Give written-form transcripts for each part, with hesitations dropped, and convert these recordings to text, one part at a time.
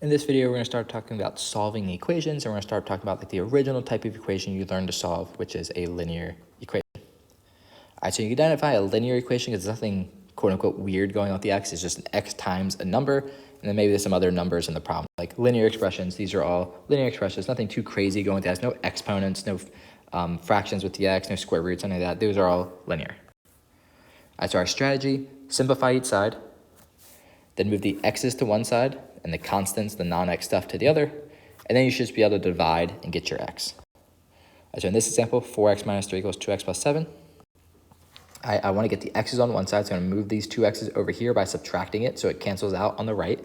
In this video, we're going to start talking about solving equations, and we're going to start talking about like the original type of equation you learned to solve, which is a linear equation. All right, so you can identify a linear equation because there's nothing quote unquote weird going on with the x. It's just an x times a number, and then maybe there's some other numbers in the problem. Like linear expressions, these are all linear expressions, nothing too crazy going with the x, no exponents, no fractions with the x, no square roots, any of that. Those are all linear. All right, so our strategy, simplify each side, then move the x's to one side and the constants, the non-x stuff, to the other, and then you should just be able to divide and get your x. So in this example, 4x minus 3 equals 2x plus 7. I want to get the x's on one side, so I'm going to move these two x's over here by subtracting it so it cancels out on the right.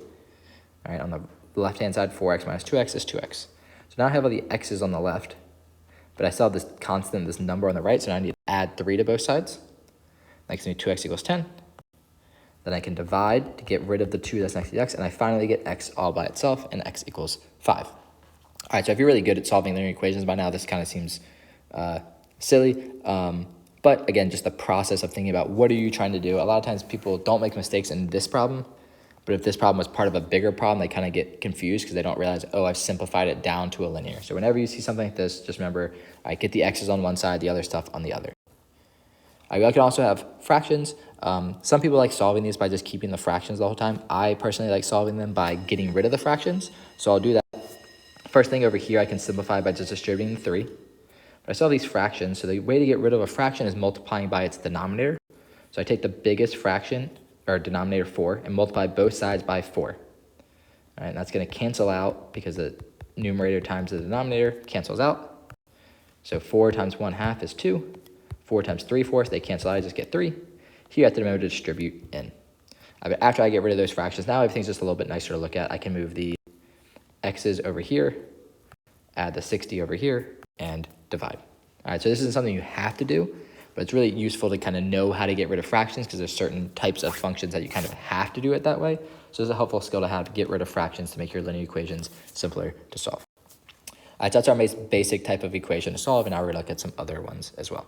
All right, on the left-hand side, 4x minus 2x is 2x. So now I have all the x's on the left, but I still have this constant, this number on the right, so now I need to add 3 to both sides. That gives me 2x equals 10. Then I can divide to get rid of the 2 that's next to the x, and I finally get x all by itself, and x equals 5. All right, so if you're really good at solving linear equations by now, this kind of seems silly. But again, just the process of thinking about what are you trying to do. A lot of times people don't make mistakes in this problem, but if this problem was part of a bigger problem, they kind of get confused because they don't realize, oh, I've simplified it down to a linear. So whenever you see something like this, just remember, I get the x's on one side, the other stuff on the other. I can also have fractions. Some people like solving these by just keeping the fractions the whole time. I personally like solving them by getting rid of the fractions. So I'll do that. First thing over here, I can simplify by just distributing 3. But I still have these fractions. So the way to get rid of a fraction is multiplying by its denominator. So I take the biggest fraction, or denominator 4, and multiply both sides by 4. All right, and that's going to cancel out because the numerator times the denominator cancels out. So 4 times 1/2 is 2. 4 times 3/4, they cancel out, I just get 3. Here I have to remember to distribute in. After I get rid of those fractions, now everything's just a little bit nicer to look at. I can move the x's over here, add the 60 over here, and divide. All right, so this isn't something you have to do, but it's really useful to kind of know how to get rid of fractions because there's certain types of functions that you kind of have to do it that way. So it's a helpful skill to have to get rid of fractions to make your linear equations simpler to solve. All right, so that's our basic type of equation to solve, and now we're going to look at some other ones as well.